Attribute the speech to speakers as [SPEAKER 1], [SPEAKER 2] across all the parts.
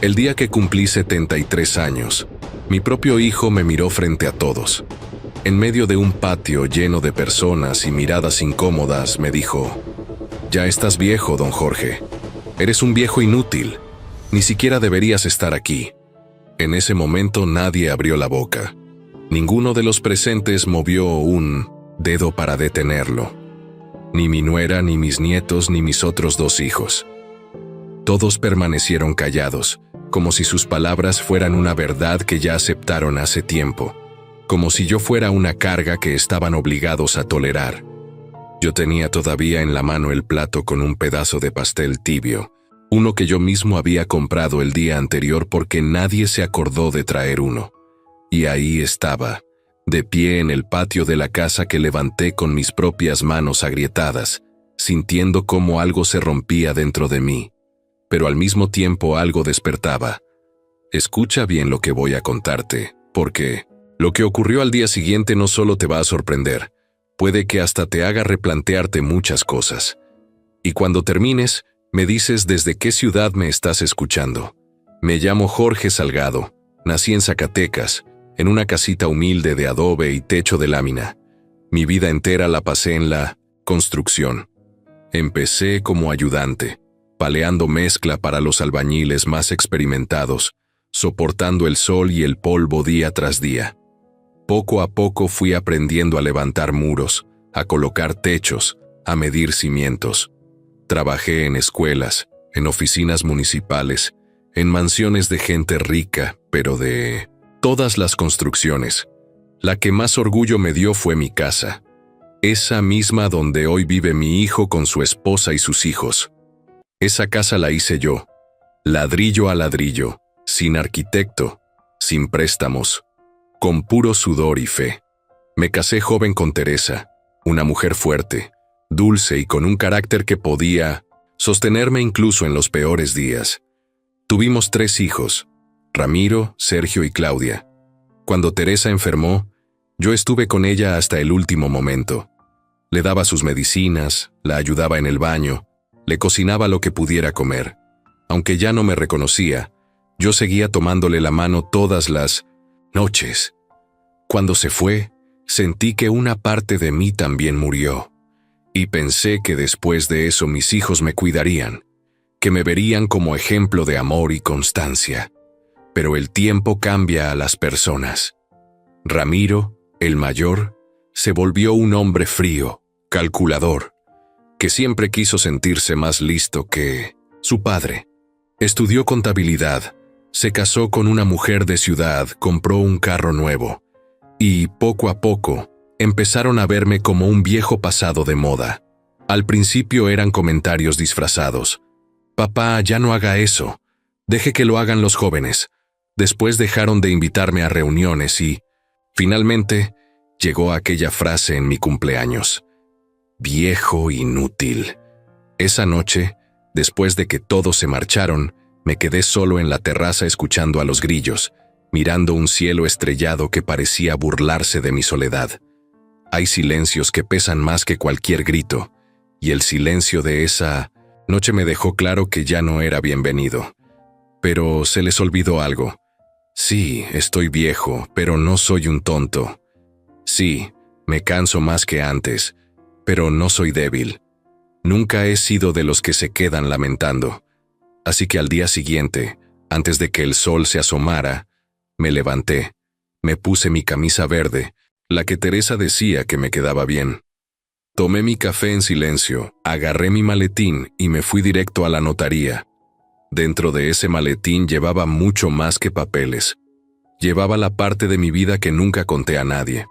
[SPEAKER 1] El día que cumplí 73 años, mi propio hijo me miró frente a todos. En medio de un patio lleno de personas y miradas incómodas, me dijo: «Ya estás viejo, don Jorge. Eres un viejo inútil. Ni siquiera deberías estar aquí». En ese momento nadie abrió la boca. Ninguno de los presentes movió un dedo para detenerlo. Ni mi nuera, ni mis nietos, ni mis otros 2 hijos. Todos permanecieron callados, como si sus palabras fueran una verdad que ya aceptaron hace tiempo, como si yo fuera una carga que estaban obligados a tolerar. Yo tenía todavía en la mano el plato con un pedazo de pastel tibio, uno que yo mismo había comprado el día anterior porque nadie se acordó de traer uno. Y ahí estaba, de pie en el patio de la casa que levanté con mis propias manos agrietadas, sintiendo cómo algo se rompía dentro de mí. Pero al mismo tiempo algo despertaba. Escucha bien lo que voy a contarte, porque lo que ocurrió al día siguiente no solo te va a sorprender, puede que hasta te haga replantearte muchas cosas. Y cuando termines, me dices desde qué ciudad me estás escuchando. Me llamo Jorge Salgado, nací en Zacatecas, en una casita humilde de adobe y techo de lámina. Mi vida entera la pasé en la construcción. Empecé como ayudante, paleando mezcla para los albañiles más experimentados, soportando el sol y el polvo día tras día. Poco a poco fui aprendiendo a levantar muros, a colocar techos, a medir cimientos. Trabajé en escuelas, en oficinas municipales, en mansiones de gente rica, pero de todas las construcciones. La que más orgullo me dio fue mi casa, esa misma donde hoy vive mi hijo con su esposa y sus hijos. Esa casa la hice yo, ladrillo a ladrillo, sin arquitecto, sin préstamos, con puro sudor y fe. Me casé joven con Teresa, una mujer fuerte, dulce y con un carácter que podía sostenerme incluso en los peores días. Tuvimos 3 hijos, Ramiro, Sergio y Claudia. Cuando Teresa enfermó, yo estuve con ella hasta el último momento. Le daba sus medicinas, la ayudaba en el baño, le cocinaba lo que pudiera comer. Aunque ya no me reconocía, yo seguía tomándole la mano todas las noches. Cuando se fue, sentí que una parte de mí también murió. Y pensé que después de eso mis hijos me cuidarían, que me verían como ejemplo de amor y constancia. Pero el tiempo cambia a las personas. Ramiro, el mayor, se volvió un hombre frío, calculador, que siempre quiso sentirse más listo que su padre. Estudió contabilidad, se casó con una mujer de ciudad, compró un carro nuevo, y poco a poco empezaron a verme como un viejo pasado de moda. Al principio eran comentarios disfrazados. «Papá, ya no haga eso. Deje que lo hagan los jóvenes». Después dejaron de invitarme a reuniones y, finalmente, llegó aquella frase en mi cumpleaños: «Viejo inútil». Esa noche, después de que todos se marcharon, me quedé solo en la terraza escuchando a los grillos, mirando un cielo estrellado que parecía burlarse de mi soledad. Hay silencios que pesan más que cualquier grito, y el silencio de esa noche me dejó claro que ya no era bienvenido. Pero se les olvidó algo. Sí, estoy viejo, pero no soy un tonto. Sí, me canso más que antes, pero no soy débil. Nunca he sido de los que se quedan lamentando. Así que al día siguiente, antes de que el sol se asomara, me levanté, me puse mi camisa verde, la que Teresa decía que me quedaba bien. Tomé mi café en silencio, agarré mi maletín y me fui directo a la notaría. Dentro de ese maletín llevaba mucho más que papeles. Llevaba la parte de mi vida que nunca conté a nadie.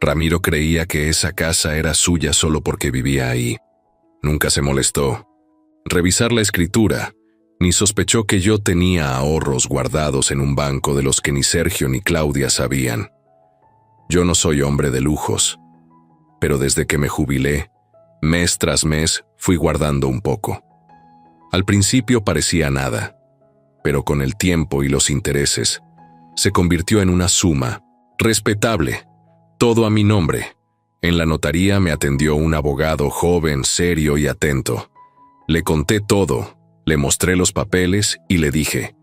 [SPEAKER 1] Ramiro creía que esa casa era suya solo porque vivía ahí. Nunca se molestó revisar la escritura, ni sospechó que yo tenía ahorros guardados en un banco de los que ni Sergio ni Claudia sabían. Yo no soy hombre de lujos, pero desde que me jubilé, mes tras mes fui guardando un poco. Al principio parecía nada, pero con el tiempo y los intereses, se convirtió en una suma respetable, todo a mi nombre. En la notaría me atendió un abogado joven, serio y atento. Le conté todo, le mostré los papeles y le dije: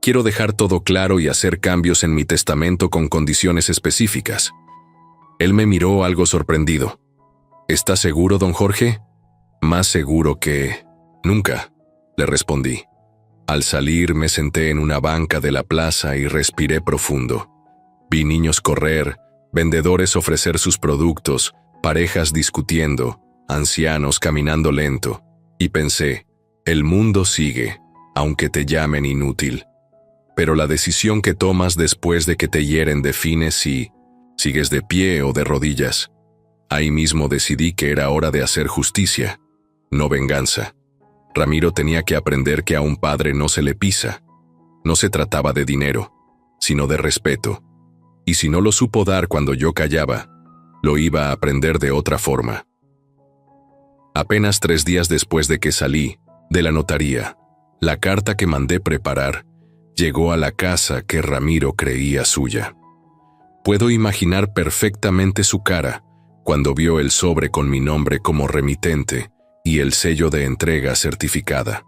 [SPEAKER 1] Quiero dejar todo claro y hacer cambios en mi testamento con condiciones específicas. Él me miró algo sorprendido. ¿Está seguro, don Jorge? Más seguro que nunca, le respondí. Al salir me senté en una banca de la plaza y respiré profundo. Vi niños correr, vendedores ofrecer sus productos, parejas discutiendo, ancianos caminando lento, y pensé, el mundo sigue, aunque te llamen inútil. Pero la decisión que tomas después de que te hieren define si sigues de pie o de rodillas. Ahí mismo decidí que era hora de hacer justicia, no venganza. Ramiro tenía que aprender que a un padre no se le pisa. No se trataba de dinero, sino de respeto. Y si no lo supo dar cuando yo callaba, lo iba a aprender de otra forma. Apenas 3 días después de que salí de la notaría, la carta que mandé preparar llegó a la casa que Ramiro creía suya. Puedo imaginar perfectamente su cara cuando vio el sobre con mi nombre como remitente y el sello de entrega certificada.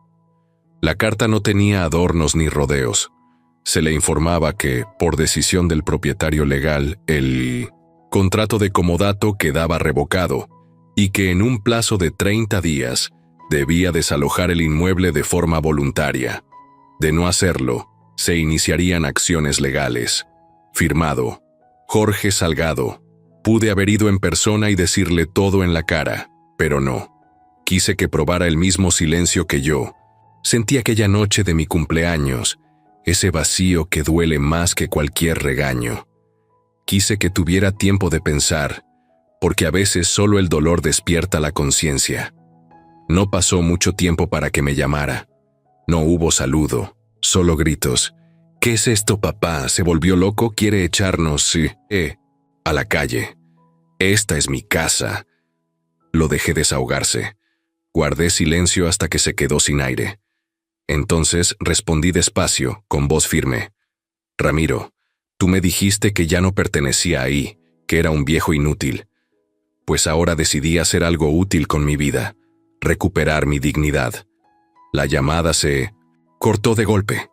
[SPEAKER 1] La carta no tenía adornos ni rodeos. Se le informaba que, por decisión del propietario legal, el contrato de comodato quedaba revocado y que en un plazo de 30 días debía desalojar el inmueble de forma voluntaria. De no hacerlo, se iniciarían acciones legales. Firmado, Jorge Salgado. Pude haber ido en persona y decirle todo en la cara, pero no. Quise que probara el mismo silencio que yo. Sentí aquella noche de mi cumpleaños, ese vacío que duele más que cualquier regaño. Quise que tuviera tiempo de pensar, porque a veces solo el dolor despierta la conciencia. No pasó mucho tiempo para que me llamara. No hubo saludo, solo gritos. ¿Qué es esto, papá? ¿Se volvió loco? ¿Quiere echarnos, a la calle? Esta es mi casa. Lo dejé desahogarse. Guardé silencio hasta que se quedó sin aire. Entonces respondí despacio, con voz firme. Ramiro, tú me dijiste que ya no pertenecía ahí, que era un viejo inútil. Pues ahora decidí hacer algo útil con mi vida, recuperar mi dignidad. La llamada se cortó de golpe.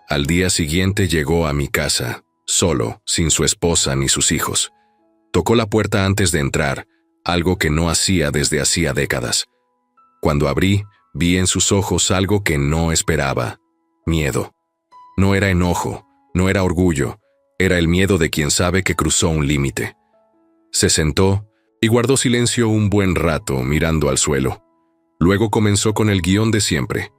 [SPEAKER 1] Al día siguiente llegó a mi casa, solo, sin su esposa ni sus hijos. Tocó la puerta antes de entrar, algo que no hacía desde hacía décadas. Cuando abrí, vi en sus ojos algo que no esperaba: miedo. No era enojo, no era orgullo, era el miedo de quien sabe que cruzó un límite. Se sentó y guardó silencio un buen rato mirando al suelo. Luego comenzó con el guión de siempre,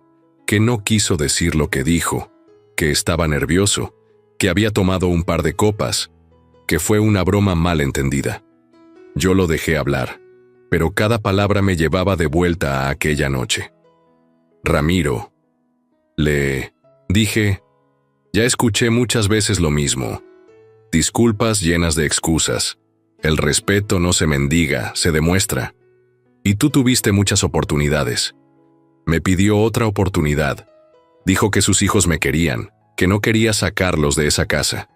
[SPEAKER 1] que no quiso decir lo que dijo, que estaba nervioso, que había tomado un par de copas, que fue una broma mal entendida. Yo lo dejé hablar, pero cada palabra me llevaba de vuelta a aquella noche. Ramiro, le dije, ya escuché muchas veces lo mismo. Disculpas llenas de excusas. El respeto no se mendiga, se demuestra. Y tú tuviste muchas oportunidades. Me pidió otra oportunidad. Dijo que sus hijos me querían, que no quería sacarlos de esa casa.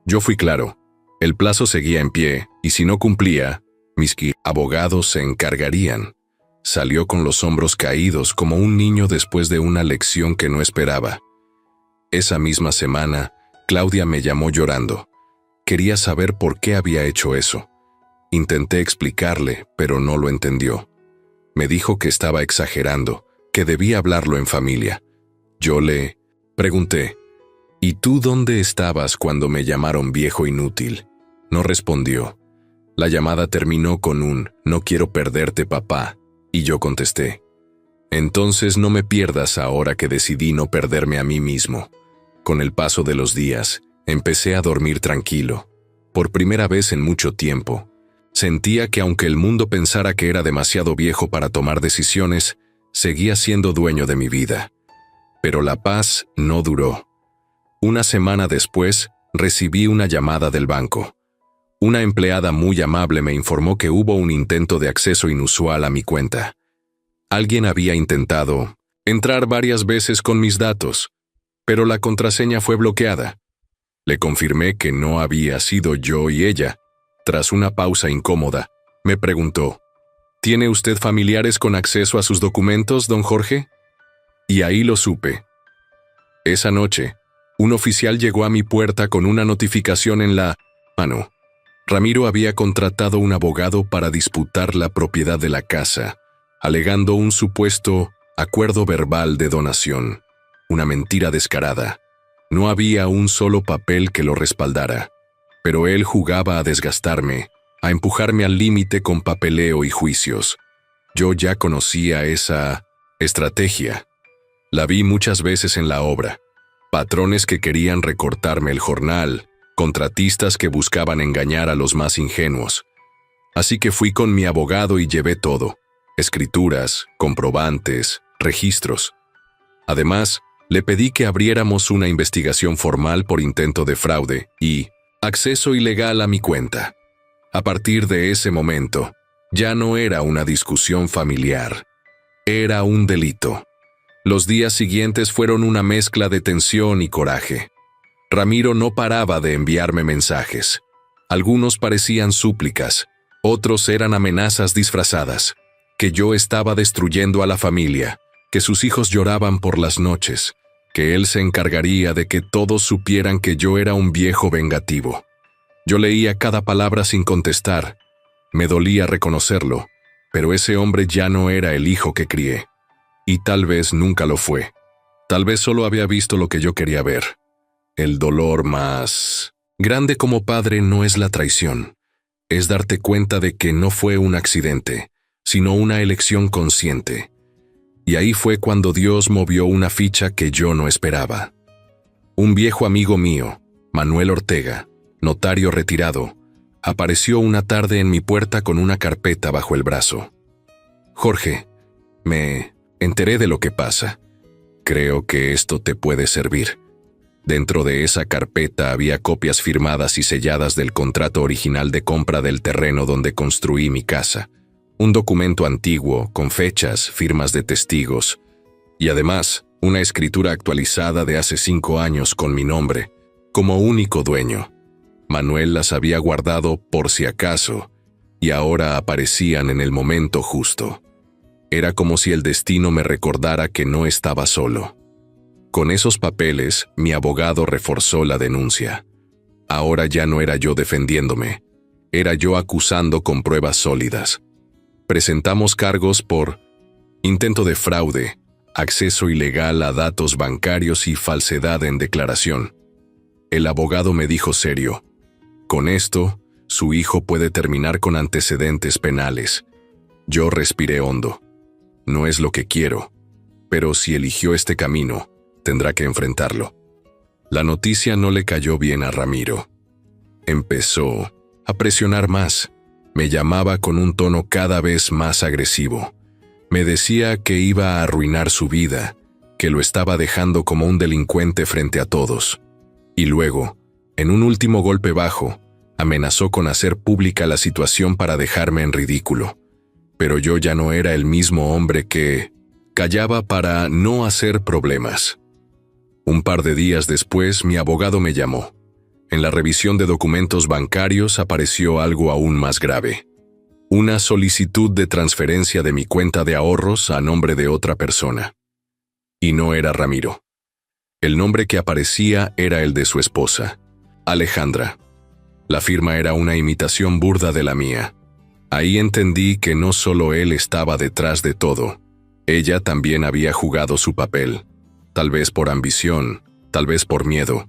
[SPEAKER 1] Yo fui claro. El plazo seguía en pie, y si no cumplía, mis abogados se encargarían. Salió con los hombros caídos como un niño después de una lección que no esperaba. Esa misma semana, Claudia me llamó llorando. Quería saber por qué había hecho eso. Intenté explicarle, pero no lo entendió. Me dijo que estaba exagerando, que debía hablarlo en familia. Yo le pregunté, ¿y tú dónde estabas cuando me llamaron viejo inútil? No respondió. La llamada terminó con un «No quiero perderte, papá», y yo contesté. Entonces no me pierdas ahora que decidí no perderme a mí mismo. Con el paso de los días, empecé a dormir tranquilo. Por primera vez en mucho tiempo, sentía que aunque el mundo pensara que era demasiado viejo para tomar decisiones, seguía siendo dueño de mi vida. Pero la paz no duró. Una semana después, recibí una llamada del banco. Una empleada muy amable me informó que hubo un intento de acceso inusual a mi cuenta. Alguien había intentado entrar varias veces con mis datos, pero la contraseña fue bloqueada. Le confirmé que no había sido yo y ella. Tras una pausa incómoda, me preguntó, ¿tiene usted familiares con acceso a sus documentos, don Jorge? Y ahí lo supe. Esa noche, un oficial llegó a mi puerta con una notificación en la mano. Ramiro había contratado un abogado para disputar la propiedad de la casa, alegando un supuesto acuerdo verbal de donación. Una mentira descarada. No había un solo papel que lo respaldara, pero él jugaba a desgastarme, a empujarme al límite con papeleo y juicios. Yo ya conocía esa estrategia. La vi muchas veces en la obra. Patrones que querían recortarme el jornal, contratistas que buscaban engañar a los más ingenuos. Así que fui con mi abogado y llevé todo: escrituras, comprobantes, registros. Además, le pedí que abriéramos una investigación formal por intento de fraude y acceso ilegal a mi cuenta. A partir de ese momento, ya no era una discusión familiar. Era un delito. Los días siguientes fueron una mezcla de tensión y coraje. Ramiro no paraba de enviarme mensajes. Algunos parecían súplicas, otros eran amenazas disfrazadas, que yo estaba destruyendo a la familia, que sus hijos lloraban por las noches, que él se encargaría de que todos supieran que yo era un viejo vengativo. Yo leía cada palabra sin contestar. Me dolía reconocerlo, pero ese hombre ya no era el hijo que crié. Y tal vez nunca lo fue. Tal vez solo había visto lo que yo quería ver. El dolor más grande como padre no es la traición. Es darte cuenta de que no fue un accidente, sino una elección consciente. Y ahí fue cuando Dios movió una ficha que yo no esperaba. Un viejo amigo mío, Manuel Ortega, notario retirado, apareció una tarde en mi puerta con una carpeta bajo el brazo. «Jorge, me enteré de lo que pasa. Creo que esto te puede servir». Dentro de esa carpeta había copias firmadas y selladas del contrato original de compra del terreno donde construí mi casa. Un documento antiguo, con fechas, firmas de testigos, y además, una escritura actualizada de hace 5 años con mi nombre, como único dueño. Manuel las había guardado por si acaso, y ahora aparecían en el momento justo. Era como si el destino me recordara que no estaba solo. Con esos papeles, mi abogado reforzó la denuncia. Ahora ya no era yo defendiéndome, era yo acusando con pruebas sólidas. Presentamos cargos por intento de fraude, acceso ilegal a datos bancarios y falsedad en declaración. El abogado me dijo serio: «Con esto, su hijo puede terminar con antecedentes penales». Yo respiré hondo. No es lo que quiero, pero si eligió este camino, tendrá que enfrentarlo. La noticia no le cayó bien a Ramiro. Empezó a presionar más. Me llamaba con un tono cada vez más agresivo. Me decía que iba a arruinar su vida, que lo estaba dejando como un delincuente frente a todos. Y luego, en un último golpe bajo, amenazó con hacer pública la situación para dejarme en ridículo. Pero yo ya no era el mismo hombre que callaba para no hacer problemas. Un par de días después, mi abogado me llamó. En la revisión de documentos bancarios apareció algo aún más grave. Una solicitud de transferencia de mi cuenta de ahorros a nombre de otra persona. Y no era Ramiro. El nombre que aparecía era el de su esposa, Alejandra. La firma era una imitación burda de la mía. Ahí entendí que no solo él estaba detrás de todo. Ella también había jugado su papel. Tal vez por ambición, tal vez por miedo.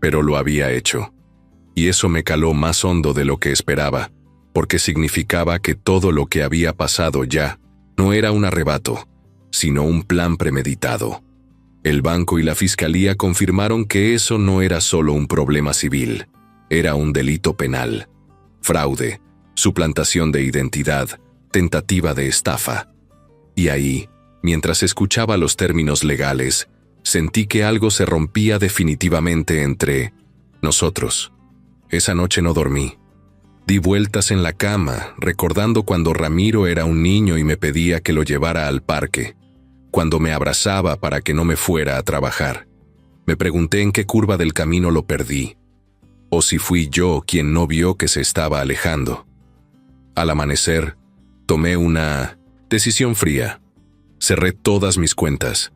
[SPEAKER 1] Pero lo había hecho. Y eso me caló más hondo de lo que esperaba, porque significaba que todo lo que había pasado ya no era un arrebato, sino un plan premeditado. El banco y la fiscalía confirmaron que eso no era solo un problema civil, era un delito penal. Fraude, suplantación de identidad, tentativa de estafa. Y ahí, mientras escuchaba los términos legales, sentí que algo se rompía definitivamente entre nosotros. Esa noche no dormí. Di vueltas en la cama, recordando cuando Ramiro era un niño y me pedía que lo llevara al parque, cuando me abrazaba para que no me fuera a trabajar. Me pregunté en qué curva del camino lo perdí, o si fui yo quien no vio que se estaba alejando. Al amanecer, tomé una decisión fría. Cerré todas mis cuentas.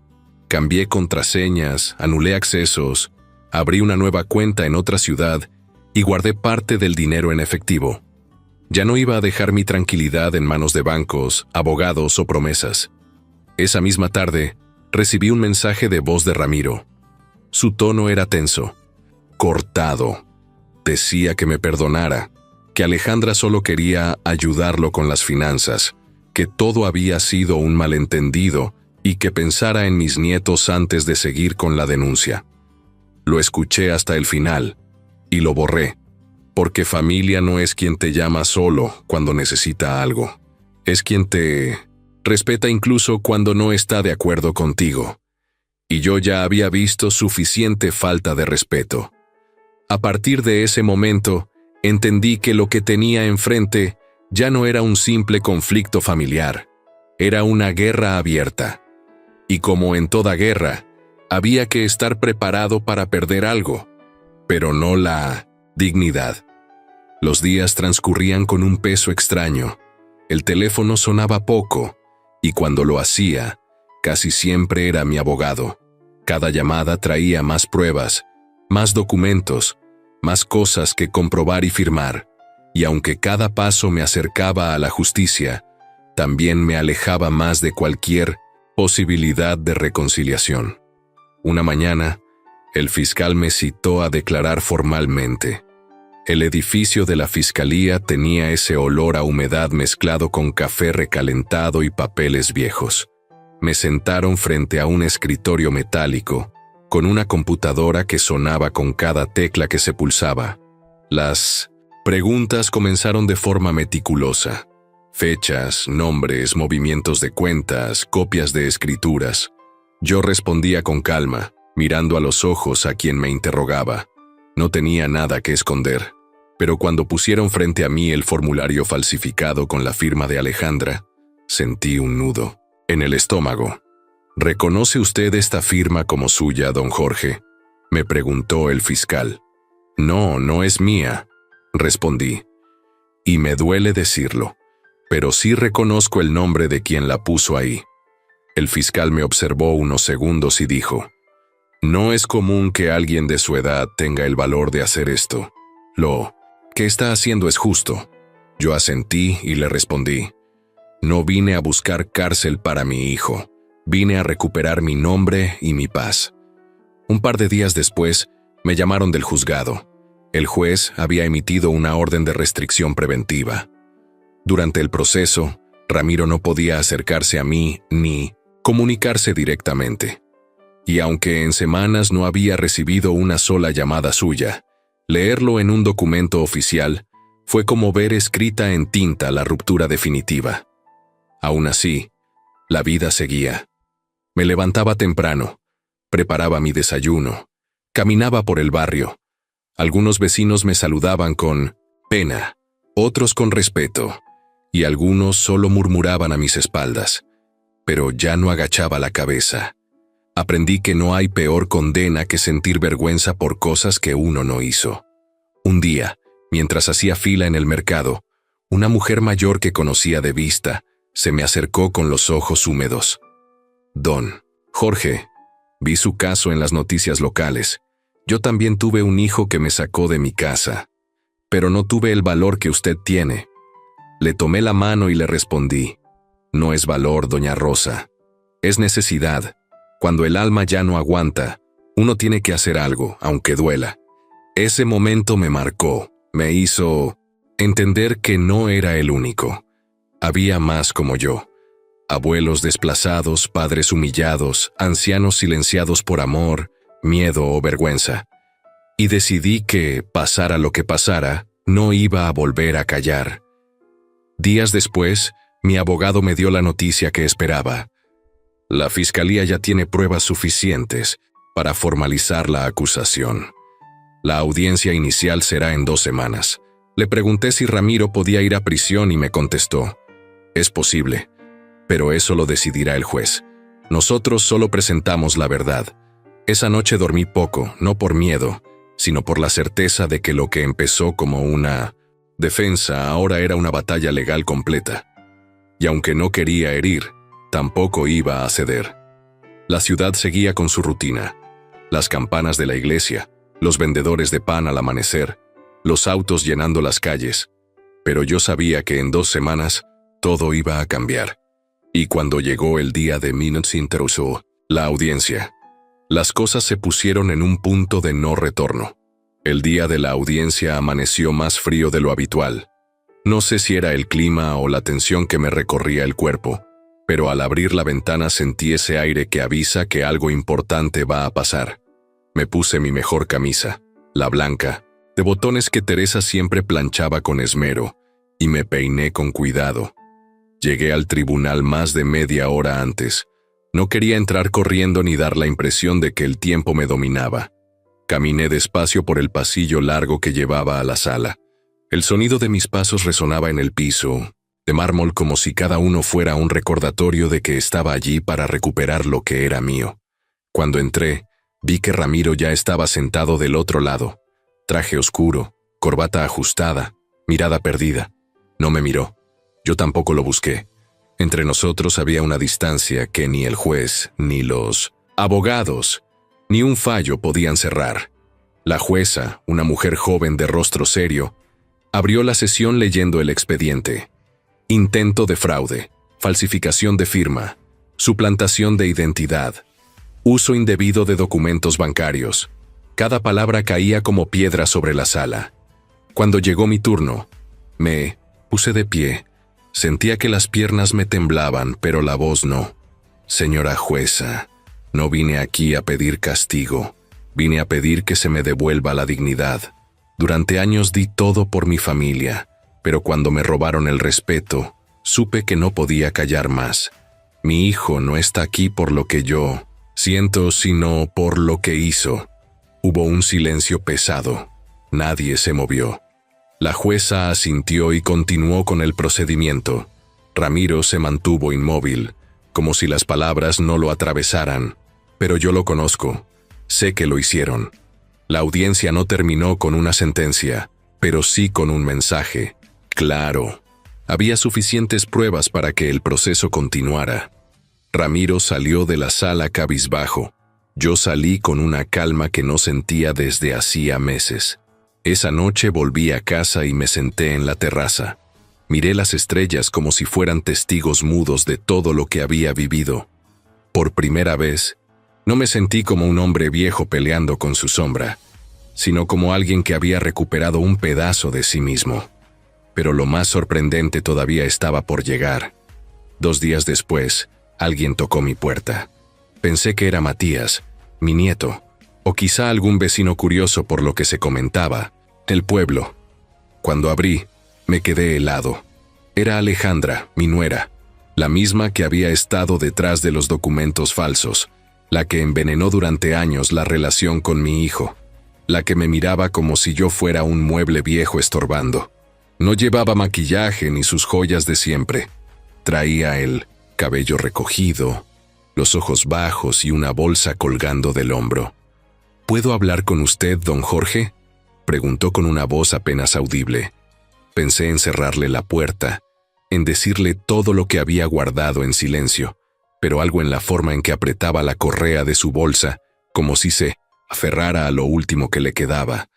[SPEAKER 1] Cambié contraseñas, anulé accesos, abrí una nueva cuenta en otra ciudad y guardé parte del dinero en efectivo. Ya no iba a dejar mi tranquilidad en manos de bancos, abogados o promesas. Esa misma tarde, recibí un mensaje de voz de Ramiro. Su tono era tenso, cortado. Decía que me perdonara, que Alejandra solo quería ayudarlo con las finanzas, que todo había sido un malentendido y que pensara en mis nietos antes de seguir con la denuncia. Lo escuché hasta el final y lo borré, porque familia no es quien te llama solo cuando necesita algo. Es quien te respeta incluso cuando no está de acuerdo contigo. Y yo ya había visto suficiente falta de respeto. A partir de ese momento, entendí que lo que tenía enfrente ya no era un simple conflicto familiar, era una guerra abierta. Y como en toda guerra, había que estar preparado para perder algo, pero no la dignidad. Los días transcurrían con un peso extraño. El teléfono sonaba poco, y cuando lo hacía, casi siempre era mi abogado. Cada llamada traía más pruebas, más documentos, más cosas que comprobar y firmar, y aunque cada paso me acercaba a la justicia, también me alejaba más de cualquier posibilidad de reconciliación. Una mañana, el fiscal me citó a declarar formalmente. El edificio de la fiscalía tenía ese olor a humedad mezclado con café recalentado y papeles viejos. Me sentaron frente a un escritorio metálico, con una computadora que sonaba con cada tecla que se pulsaba. Las preguntas comenzaron de forma meticulosa. Fechas, nombres, movimientos de cuentas, copias de escrituras. Yo respondía con calma, mirando a los ojos a quien me interrogaba. No tenía nada que esconder. Pero cuando pusieron frente a mí el formulario falsificado con la firma de Alejandra, sentí un nudo en el estómago. ¿Reconoce usted esta firma como suya, don Jorge?, me preguntó el fiscal. No, no es mía, respondí. Y me duele decirlo, pero sí reconozco el nombre de quien la puso ahí. El fiscal me observó unos segundos y dijo: no es común que alguien de su edad tenga el valor de hacer esto. Lo que está haciendo es justo. Yo asentí y le respondí: no vine a buscar cárcel para mi hijo. Vine a recuperar mi nombre y mi paz. Un par de días después, me llamaron del juzgado. El juez había emitido una orden de restricción preventiva. Durante el proceso, Ramiro no podía acercarse a mí ni comunicarse directamente. Y aunque en semanas no había recibido una sola llamada suya, leerlo en un documento oficial fue como ver escrita en tinta la ruptura definitiva. Aún así, la vida seguía. Me levantaba temprano, preparaba mi desayuno, caminaba por el barrio. Algunos vecinos me saludaban con pena, otros con respeto, y algunos solo murmuraban a mis espaldas. Pero ya no agachaba la cabeza. Aprendí que no hay peor condena que sentir vergüenza por cosas que uno no hizo. Un día, mientras hacía fila en el mercado, una mujer mayor que conocía de vista se me acercó con los ojos húmedos. Don Jorge, vi su caso en las noticias locales. Yo también tuve un hijo que me sacó de mi casa, pero no tuve el valor que usted tiene. Le tomé la mano y le respondí: no es valor, doña Rosa, es necesidad. Cuando el alma ya no aguanta, uno tiene que hacer algo, aunque duela. Ese momento me marcó, me hizo entender que no era el único. Había más como yo. Abuelos desplazados, padres humillados, ancianos silenciados por amor, miedo o vergüenza. Y decidí que, pasara lo que pasara, no iba a volver a callar. Días después, mi abogado me dio la noticia que esperaba. La fiscalía ya tiene pruebas suficientes para formalizar la acusación. La audiencia inicial será en 2 semanas. Le pregunté si Ramiro podía ir a prisión y me contestó: es posible, pero eso lo decidirá el juez. Nosotros solo presentamos la verdad. Esa noche dormí poco, no por miedo, sino por la certeza de que lo que empezó como una defensa ahora era una batalla legal completa. Y aunque no quería herir, tampoco iba a ceder. La ciudad seguía con su rutina. Las campanas de la iglesia, los vendedores de pan al amanecer, los autos llenando las calles. Pero yo sabía que en 2 semanas todo iba a cambiar. Y cuando llegó el día de Minutes Interroso, la audiencia, las cosas se pusieron en un punto de no retorno. El día de la audiencia amaneció más frío de lo habitual. No sé si era el clima o la tensión que me recorría el cuerpo, pero al abrir la ventana sentí ese aire que avisa que algo importante va a pasar. Me puse mi mejor camisa, la blanca, de botones que Teresa siempre planchaba con esmero, y me peiné con cuidado. Llegué al tribunal más de media hora antes. No quería entrar corriendo ni dar la impresión de que el tiempo me dominaba. Caminé despacio por el pasillo largo que llevaba a la sala. El sonido de mis pasos resonaba en el piso, de mármol, como si cada uno fuera un recordatorio de que estaba allí para recuperar lo que era mío. Cuando entré, vi que Ramiro ya estaba sentado del otro lado. Traje oscuro, corbata ajustada, mirada perdida. No me miró. Yo tampoco lo busqué. Entre nosotros había una distancia que ni el juez, ni los abogados, ni un fallo podían cerrar. La jueza, una mujer joven de rostro serio, abrió la sesión leyendo el expediente. Intento de fraude, falsificación de firma, suplantación de identidad, uso indebido de documentos bancarios. Cada palabra caía como piedra sobre la sala. Cuando llegó mi turno, me puse de pie. Sentía que las piernas me temblaban, pero la voz no. Señora jueza, no vine aquí a pedir castigo. Vine a pedir que se me devuelva la dignidad. Durante años di todo por mi familia, pero cuando me robaron el respeto, supe que no podía callar más. Mi hijo no está aquí por lo que yo siento, sino por lo que hizo. Hubo un silencio pesado. Nadie se movió. La jueza asintió y continuó con el procedimiento. Ramiro se mantuvo inmóvil, como si las palabras no lo atravesaran. Pero yo lo conozco. Sé que lo hicieron. La audiencia no terminó con una sentencia, pero sí con un mensaje. Claro. Había suficientes pruebas para que el proceso continuara. Ramiro salió de la sala cabizbajo. Yo salí con una calma que no sentía desde hacía meses. Esa noche volví a casa y me senté en la terraza. Miré las estrellas como si fueran testigos mudos de todo lo que había vivido. Por primera vez, no me sentí como un hombre viejo peleando con su sombra, sino como alguien que había recuperado un pedazo de sí mismo. Pero lo más sorprendente todavía estaba por llegar. 2 días después, alguien tocó mi puerta. Pensé que era Matías, mi nieto, o quizá algún vecino curioso por lo que se comentaba, del pueblo. Cuando abrí, me quedé helado. Era Alejandra, mi nuera, la misma que había estado detrás de los documentos falsos, la que envenenó durante años la relación con mi hijo, la que me miraba como si yo fuera un mueble viejo estorbando. No llevaba maquillaje ni sus joyas de siempre. Traía el cabello recogido, los ojos bajos y una bolsa colgando del hombro. ¿Puedo hablar con usted, don Jorge?, preguntó con una voz apenas audible. Pensé en cerrarle la puerta, en decirle todo lo que había guardado en silencio, pero algo en la forma en que apretaba la correa de su bolsa, como si se aferrara a lo último que le quedaba,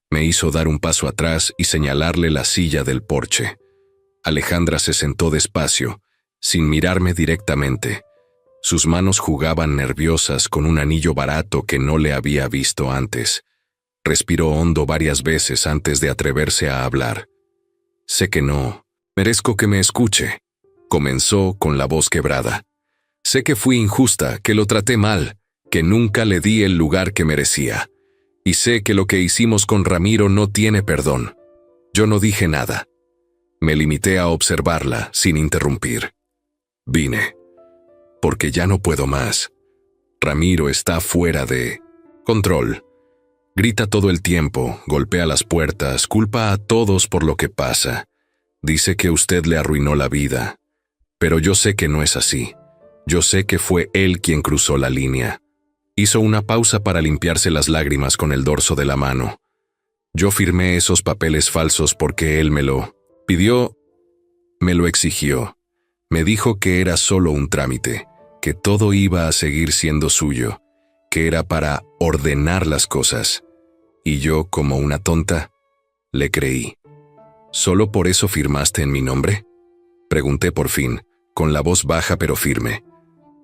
[SPEAKER 1] me hizo dar un paso atrás y señalarle la silla del porche. Alejandra se sentó despacio, sin mirarme directamente. Sus manos jugaban nerviosas con un anillo barato que no le había visto antes. Respiró hondo varias veces antes de atreverse a hablar. Sé que no merezco que me escuche, comenzó con la voz quebrada. Sé que fui injusta, que lo traté mal, que nunca le di el lugar que merecía. Y sé que lo que hicimos con Ramiro no tiene perdón. Yo no dije nada. Me limité a observarla sin interrumpir. Vine porque ya no puedo más. Ramiro está fuera de control. Grita todo el tiempo, golpea las puertas, culpa a todos por lo que pasa. Dice que usted le arruinó la vida. Pero yo sé que no es así. Yo sé que fue él quien cruzó la línea. Hizo una pausa para limpiarse las lágrimas con el dorso de la mano. Yo firmé esos papeles falsos porque él me lo pidió, me lo exigió. Me dijo que era solo un trámite, que todo iba a seguir siendo suyo, que era para ordenar las cosas. Y yo, como una tonta, le creí. ¿Solo por eso firmaste en mi nombre?, pregunté por fin, con la voz baja pero firme.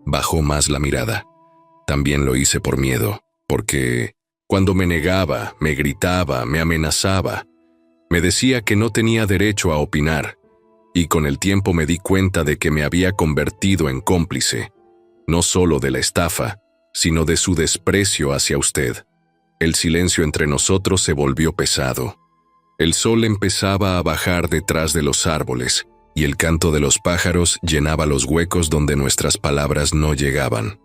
[SPEAKER 1] Bajó más la mirada. También lo hice por miedo, porque cuando me negaba, me gritaba, me amenazaba, me decía que no tenía derecho a opinar, y con el tiempo me di cuenta de que me había convertido en cómplice, no solo de la estafa, sino de su desprecio hacia usted. El silencio entre nosotros se volvió pesado. El sol empezaba a bajar detrás de los árboles, y el canto de los pájaros llenaba los huecos donde nuestras palabras no llegaban.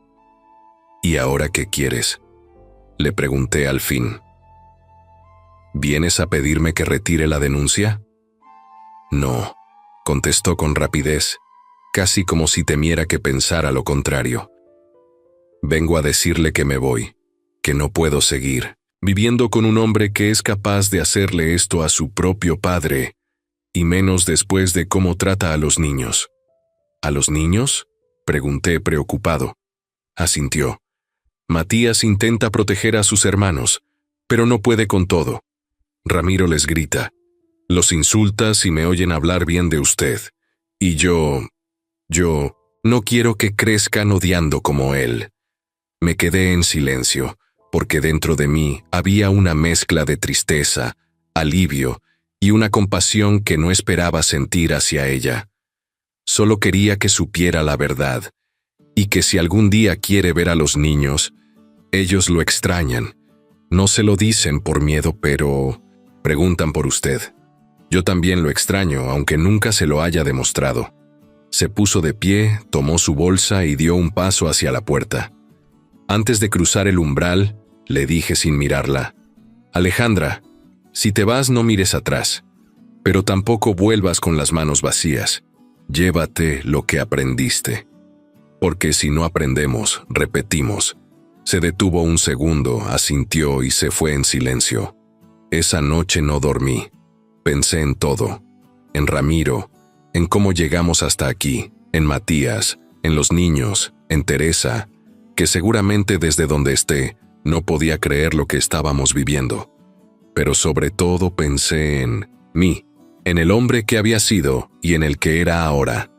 [SPEAKER 1] ¿Y ahora qué quieres?, le pregunté al fin. ¿Vienes a pedirme que retire la denuncia? No, contestó con rapidez, casi como si temiera que pensara lo contrario. Vengo a decirle que me voy, que no puedo seguir viviendo con un hombre que es capaz de hacerle esto a su propio padre, y menos después de cómo trata a los niños. ¿A los niños?, pregunté preocupado. Asintió. Matías intenta proteger a sus hermanos, pero no puede con todo. Ramiro les grita, los insulta si me oyen hablar bien de usted, y yo no quiero que crezcan odiando como él. Me quedé en silencio, porque dentro de mí había una mezcla de tristeza, alivio y una compasión que no esperaba sentir hacia ella. Solo quería que supiera la verdad, y que si algún día quiere ver a los niños, ellos lo extrañan. No se lo dicen por miedo, pero preguntan por usted. Yo también lo extraño, aunque nunca se lo haya demostrado. Se puso de pie, tomó su bolsa y dio un paso hacia la puerta. Antes de cruzar el umbral, le dije sin mirarla, Alejandra, si te vas no mires atrás, pero tampoco vuelvas con las manos vacías. Llévate lo que aprendiste. Porque si no aprendemos, repetimos. Se detuvo un segundo, asintió y se fue en silencio. Esa noche no dormí. Pensé en todo. En Ramiro, en cómo llegamos hasta aquí, en Matías, en los niños, en Teresa, que seguramente desde donde esté, no podía creer lo que estábamos viviendo. Pero sobre todo pensé en mí, en el hombre que había sido y en el que era ahora.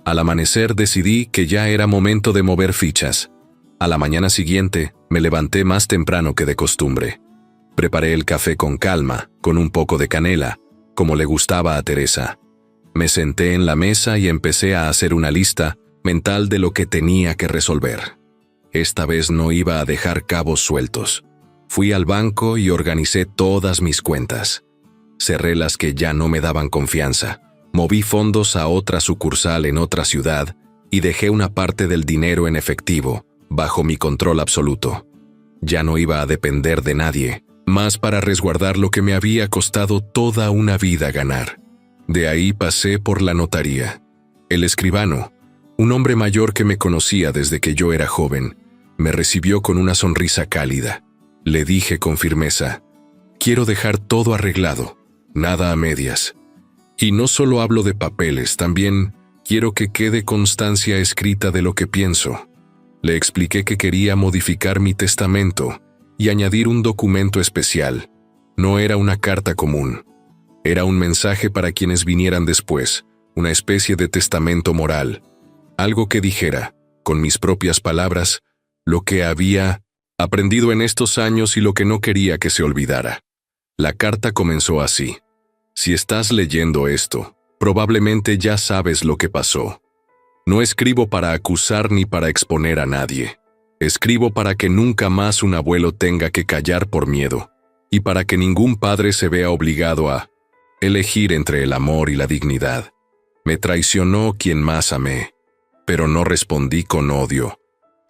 [SPEAKER 1] Al amanecer decidí que ya era momento de mover fichas. A la mañana siguiente me levanté más temprano que de costumbre. Preparé el café con calma, con un poco de canela, como le gustaba a Teresa. Me senté en la mesa y empecé a hacer una lista mental de lo que tenía que resolver. Esta vez no iba a dejar cabos sueltos. Fui al banco y organicé todas mis cuentas. Cerré las que ya no me daban confianza. Moví fondos a otra sucursal en otra ciudad y dejé una parte del dinero en efectivo, bajo mi control absoluto. Ya no iba a depender de nadie, más para resguardar lo que me había costado toda una vida ganar. De ahí pasé por la notaría. El escribano, un hombre mayor que me conocía desde que yo era joven, me recibió con una sonrisa cálida. Le dije con firmeza, quiero dejar todo arreglado, nada a medias. Y no solo hablo de papeles, también quiero que quede constancia escrita de lo que pienso. Le expliqué que quería modificar mi testamento y añadir un documento especial. No era una carta común. Era un mensaje para quienes vinieran después, una especie de testamento moral. Algo que dijera, con mis propias palabras, lo que había aprendido en estos años y lo que no quería que se olvidara. La carta comenzó así. Si estás leyendo esto, probablemente ya sabes lo que pasó. No escribo para acusar ni para exponer a nadie. Escribo para que nunca más un abuelo tenga que callar por miedo, y para que ningún padre se vea obligado a elegir entre el amor y la dignidad. Me traicionó quien más amé, pero no respondí con odio.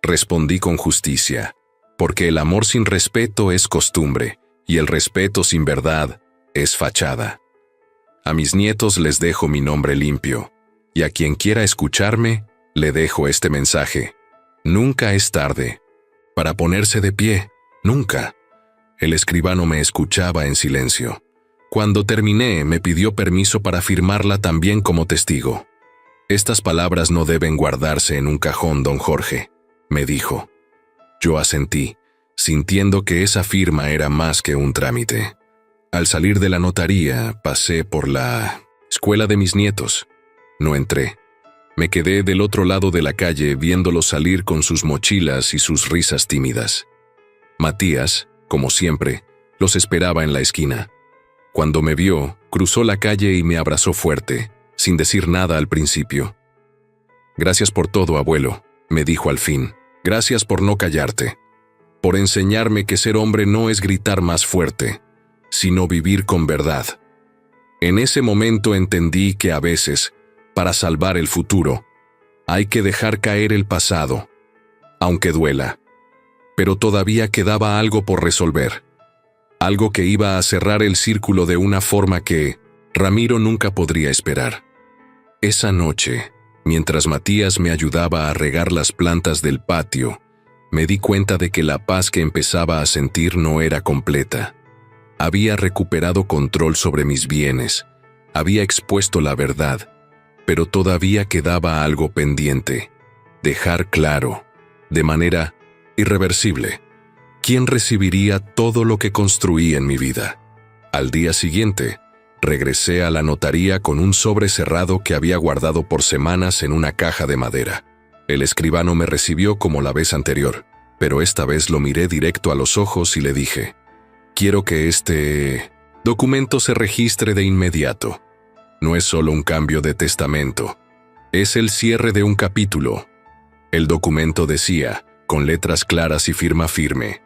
[SPEAKER 1] Respondí con justicia, porque el amor sin respeto es costumbre, y el respeto sin verdad es fachada. A mis nietos les dejo mi nombre limpio, y a quien quiera escucharme, le dejo este mensaje. Nunca es tarde. Para ponerse de pie, nunca. El escribano me escuchaba en silencio. Cuando terminé, me pidió permiso para firmarla también como testigo. Estas palabras no deben guardarse en un cajón, don Jorge, me dijo. Yo asentí, sintiendo que esa firma era más que un trámite. Al salir de la notaría, pasé por la escuela de mis nietos. No entré. Me quedé del otro lado de la calle viéndolos salir con sus mochilas y sus risas tímidas. Matías, como siempre, los esperaba en la esquina. Cuando me vio, cruzó la calle y me abrazó fuerte, sin decir nada al principio. Gracias por todo, abuelo, me dijo al fin. Gracias por no callarte. Por enseñarme que ser hombre no es gritar más fuerte, sino vivir con verdad. En ese momento entendí que a veces, para salvar el futuro, hay que dejar caer el pasado, aunque duela. Pero todavía quedaba algo por resolver. Algo que iba a cerrar el círculo de una forma que Ramiro nunca podría esperar. Esa noche, mientras Matías me ayudaba a regar las plantas del patio, me di cuenta de que la paz que empezaba a sentir no era completa. Había recuperado control sobre mis bienes, había expuesto la verdad, pero todavía quedaba algo pendiente. Dejar claro, de manera irreversible, quién recibiría todo lo que construí en mi vida. Al día siguiente, regresé a la notaría con un sobre cerrado que había guardado por semanas en una caja de madera. El escribano me recibió como la vez anterior, pero esta vez lo miré directo a los ojos y le dije: quiero que este documento se registre de inmediato. No es solo un cambio de testamento, es el cierre de un capítulo. El documento decía, con letras claras y firma firme: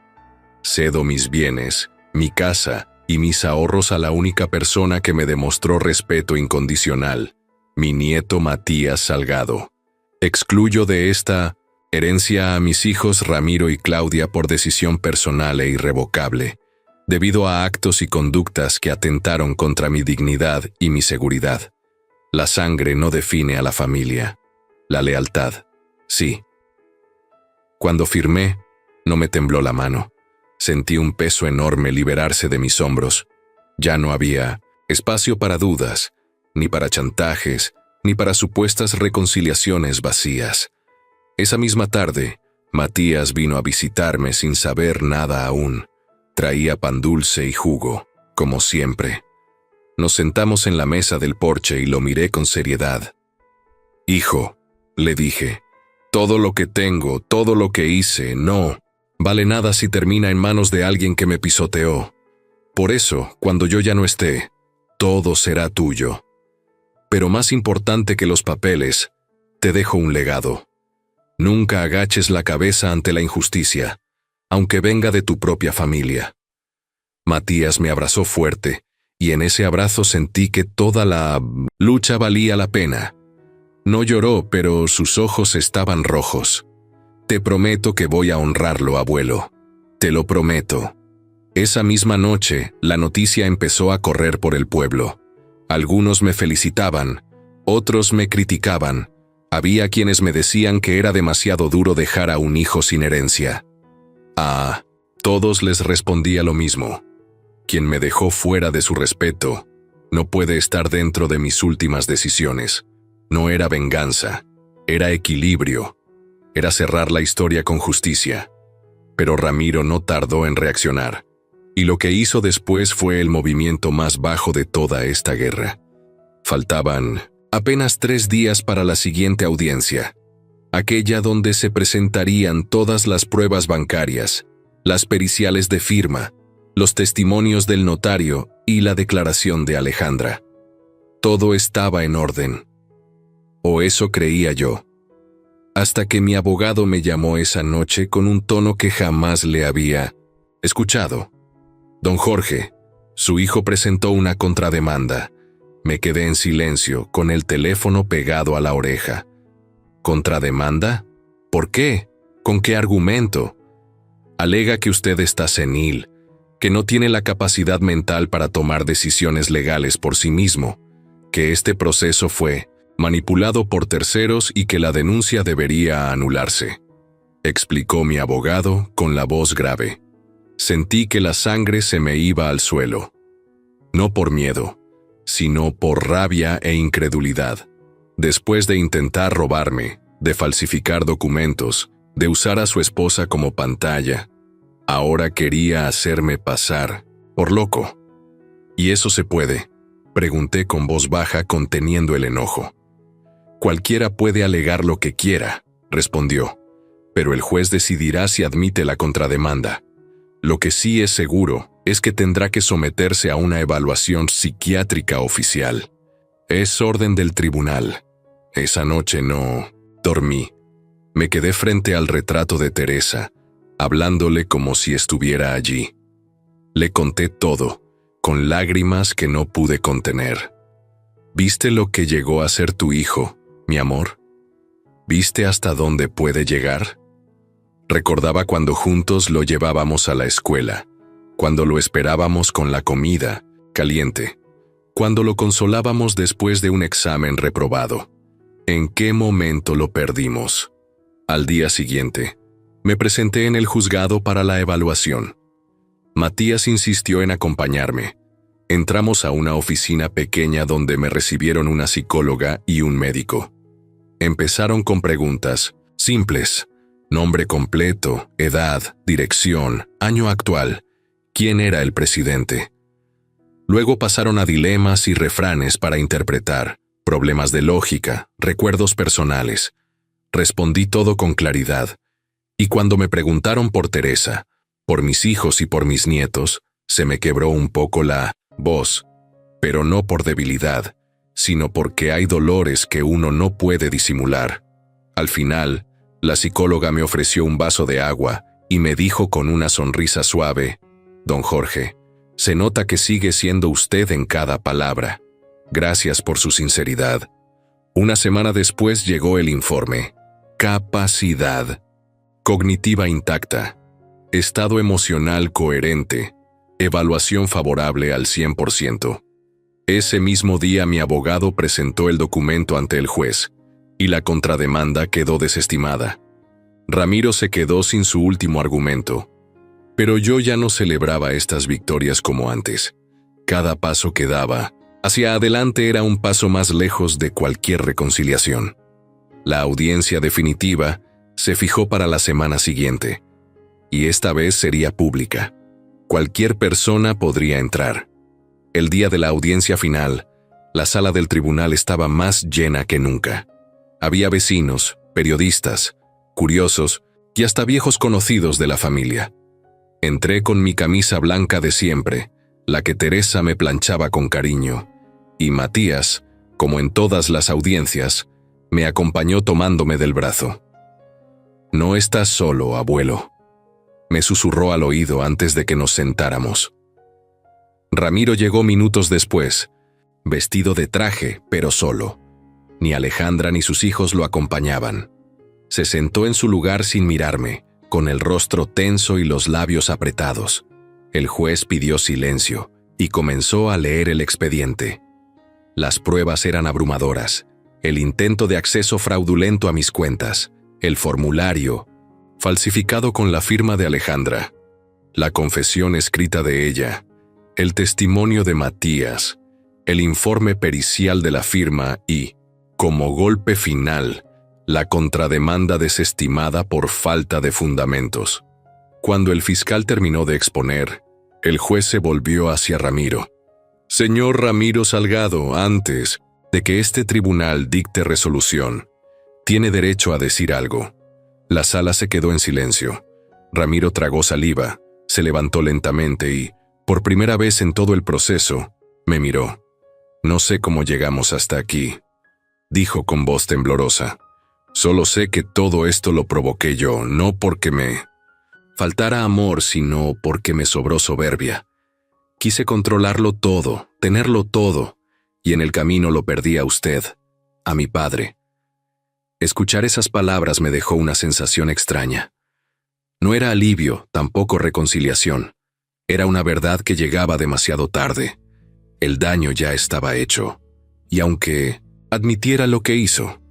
[SPEAKER 1] cedo mis bienes, mi casa y mis ahorros a la única persona que me demostró respeto incondicional, mi nieto Matías Salgado. Excluyo de esta herencia a mis hijos Ramiro y Claudia por decisión personal e irrevocable, debido a actos y conductas que atentaron contra mi dignidad y mi seguridad. La sangre no define a la familia. La lealtad, sí. Cuando firmé, no me tembló la mano. Sentí un peso enorme liberarse de mis hombros. Ya no había espacio para dudas, ni para chantajes, ni para supuestas reconciliaciones vacías. Esa misma tarde, Matías vino a visitarme sin saber nada aún. Traía pan dulce y jugo, como siempre. Nos sentamos en la mesa del porche y lo miré con seriedad. Hijo, le dije, todo lo que tengo, todo lo que hice, no vale nada si termina en manos de alguien que me pisoteó. Por eso, cuando yo ya no esté, todo será tuyo. Pero más importante que los papeles, te dejo un legado. Nunca agaches la cabeza ante la injusticia, aunque venga de tu propia familia. Matías me abrazó fuerte, y en ese abrazo sentí que toda la lucha valía la pena. No lloró, pero sus ojos estaban rojos. Te prometo que voy a honrarlo, abuelo. Te lo prometo. Esa misma noche, la noticia empezó a correr por el pueblo. Algunos me felicitaban, otros me criticaban. Había quienes me decían que era demasiado duro dejar a un hijo sin herencia. A todos les respondía lo mismo. Quien me dejó fuera de su respeto no puede estar dentro de mis últimas decisiones. No era venganza, era equilibrio. Era cerrar la historia con justicia. Pero Ramiro no tardó en reaccionar, y lo que hizo después fue el movimiento más bajo de toda esta guerra. Faltaban apenas 3 días para la siguiente audiencia, aquella donde se presentarían todas las pruebas bancarias, las periciales de firma, los testimonios del notario y la declaración de Alejandra. Todo estaba en orden. O eso creía yo. Hasta que mi abogado me llamó esa noche con un tono que jamás le había escuchado. Don Jorge, su hijo presentó una contrademanda. Me quedé en silencio, con el teléfono pegado a la oreja. ¿Contrademanda? ¿Por qué? ¿Con qué argumento? Alega que usted está senil, que no tiene la capacidad mental para tomar decisiones legales por sí mismo, que este proceso fue manipulado por terceros y que la denuncia debería anularse, explicó mi abogado con la voz grave. Sentí que la sangre se me iba al suelo. No por miedo, sino por rabia e incredulidad. Después de intentar robarme, de falsificar documentos, de usar a su esposa como pantalla, ahora quería hacerme pasar por loco. ¿Y eso se puede?, pregunté con voz baja, conteniendo el enojo. Cualquiera puede alegar lo que quiera, respondió, pero el juez decidirá si admite la contrademanda. Lo que sí es seguro es que tendrá que someterse a una evaluación psiquiátrica oficial. Es orden del tribunal. Esa noche no dormí. Me quedé frente al retrato de Teresa, hablándole como si estuviera allí. Le conté todo, con lágrimas que no pude contener. ¿Viste lo que llegó a ser tu hijo, mi amor? ¿Viste hasta dónde puede llegar? Recordaba cuando juntos lo llevábamos a la escuela, cuando lo esperábamos con la comida caliente, cuando lo consolábamos después de un examen reprobado. ¿En qué momento lo perdimos? Al día siguiente, me presenté en el juzgado para la evaluación. Matías insistió en acompañarme. Entramos a una oficina pequeña donde me recibieron una psicóloga y un médico. Empezaron con preguntas simples: nombre completo, edad, dirección, año actual, quién era el presidente. Luego pasaron a dilemas y refranes para interpretar, problemas de lógica, recuerdos personales. Respondí todo con claridad, y cuando me preguntaron por Teresa, por mis hijos y por mis nietos, se me quebró un poco la voz, pero no por debilidad, sino porque hay dolores que uno no puede disimular. Al final, la psicóloga me ofreció un vaso de agua y me dijo con una sonrisa suave: «Don Jorge, se nota que sigue siendo usted en cada palabra. Gracias por su sinceridad». Una semana después llegó el informe. Capacidad cognitiva intacta, estado emocional coherente, evaluación favorable al 100%. Ese mismo día mi abogado presentó el documento ante el juez, y la contrademanda quedó desestimada. Ramiro se quedó sin su último argumento. Pero yo ya no celebraba estas victorias como antes. Cada paso que daba hacia adelante era un paso más lejos de cualquier reconciliación. La audiencia definitiva se fijó para la semana siguiente, y esta vez sería pública. Cualquier persona podría entrar. El día de la audiencia final, la sala del tribunal estaba más llena que nunca. Había vecinos, periodistas, curiosos y hasta viejos conocidos de la familia. Entré con mi camisa blanca de siempre, la que Teresa me planchaba con cariño, y Matías, como en todas las audiencias, me acompañó tomándome del brazo. «No estás solo, abuelo», me susurró al oído antes de que nos sentáramos. Ramiro llegó minutos después, vestido de traje, pero solo. Ni Alejandra ni sus hijos lo acompañaban. Se sentó en su lugar sin mirarme, con el rostro tenso y los labios apretados. El juez pidió silencio y comenzó a leer el expediente. Las pruebas eran abrumadoras. El intento de acceso fraudulento a mis cuentas, el formulario, falsificado con la firma de Alejandra, la confesión escrita de ella, el testimonio de Matías, el informe pericial de la firma y, como golpe final, la contrademanda desestimada por falta de fundamentos. Cuando el fiscal terminó de exponer, el juez se volvió hacia Ramiro. «Señor Ramiro Salgado, antes de que este tribunal dicte resolución, tiene derecho a decir algo». La sala se quedó en silencio. Ramiro tragó saliva, se levantó lentamente y, por primera vez en todo el proceso, me miró. «No sé cómo llegamos hasta aquí», dijo con voz temblorosa. «Solo sé que todo esto lo provoqué yo, no porque me faltara amor, sino porque me sobró soberbia. Quise controlarlo todo, tenerlo todo, y en el camino lo perdí a usted, a mi padre». Escuchar esas palabras me dejó una sensación extraña. No era alivio, tampoco reconciliación. Era una verdad que llegaba demasiado tarde. El daño ya estaba hecho, y aunque admitiera lo que hizo,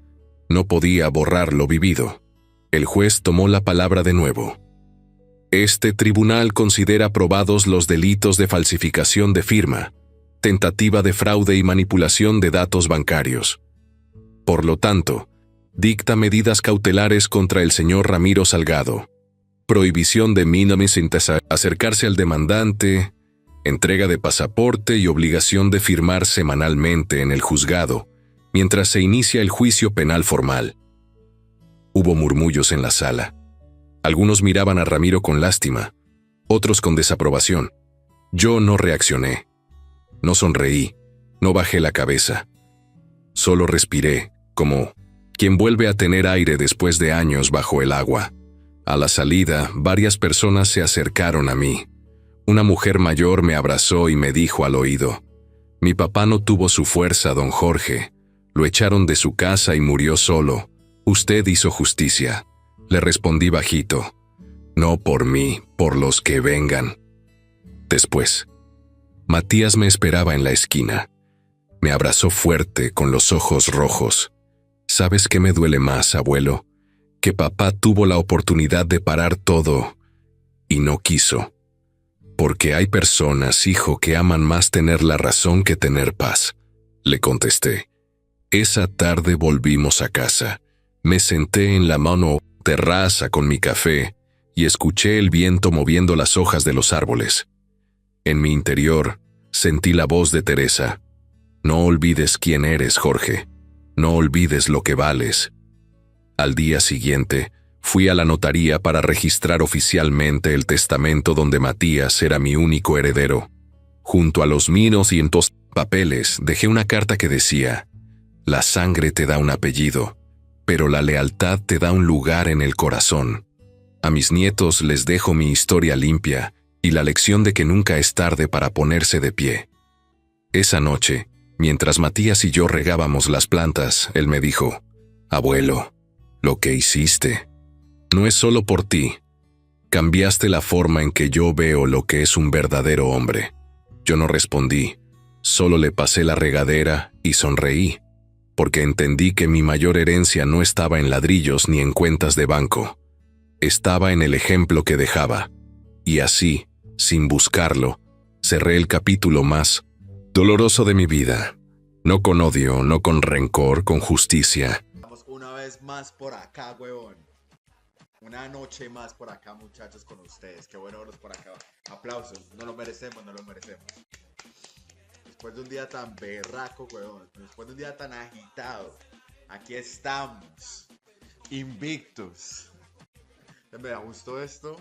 [SPEAKER 1] no podía borrar lo vivido. El juez tomó la palabra de nuevo. «Este tribunal considera probados los delitos de falsificación de firma, tentativa de fraude y manipulación de datos bancarios. Por lo tanto, dicta medidas cautelares contra el señor Ramiro Salgado. Prohibición de mínimos acercarse al demandante, entrega de pasaporte y obligación de firmar semanalmente en el juzgado, mientras se inicia el juicio penal formal. Hubo murmullos en la sala. Algunos miraban a Ramiro con lástima, otros con desaprobación. Yo no reaccioné. No sonreí, no bajé la cabeza. Solo respiré, como quien vuelve a tener aire después de años bajo el agua. A la salida, varias personas se acercaron a mí. Una mujer mayor me abrazó y me dijo al oído: «Mi papá no tuvo su fuerza, don Jorge. Lo echaron de su casa y murió solo. Usted hizo justicia». Le respondí bajito: «No por mí, por los que vengan». Después, Matías me esperaba en la esquina. Me abrazó fuerte con los ojos rojos. «¿Sabes qué me duele más, abuelo? Que papá tuvo la oportunidad de parar todo y no quiso. Porque hay personas, hijo, que aman más tener la razón que tener paz», le contesté. Esa tarde volvimos a casa. Me senté en la mano terraza con mi café y escuché el viento moviendo las hojas de los árboles. En mi interior sentí la voz de Teresa: «No olvides quién eres, Jorge. No olvides lo que vales». Al día siguiente, fui a la notaría para registrar oficialmente el testamento donde Matías era mi único heredero. Junto a los míos y en los papeles dejé una carta que decía: «La sangre te da un apellido, pero la lealtad te da un lugar en el corazón». A mis nietos les dejo mi historia limpia y la lección de que nunca es tarde para ponerse de pie. Esa noche, mientras Matías y yo regábamos las plantas, él me dijo: «Abuelo, lo que hiciste no es solo por ti. Cambiaste la forma en que yo veo lo que es un verdadero hombre». Yo no respondí, solo le pasé la regadera y sonreí, porque entendí que mi mayor herencia no estaba en ladrillos ni en cuentas de banco. Estaba en el ejemplo que dejaba. Y así, sin buscarlo, cerré el capítulo más doloroso de mi vida. No con odio, no con rencor, con justicia.
[SPEAKER 2] Estamos una vez más por acá, huevón. Una noche más por acá, muchachos, con ustedes. Qué bueno verlos por acá. Aplausos. No lo merecemos, no lo merecemos. Después de un día tan berraco, huevón. Después de un día tan agitado. Aquí estamos. Invictos. Me gustó esto.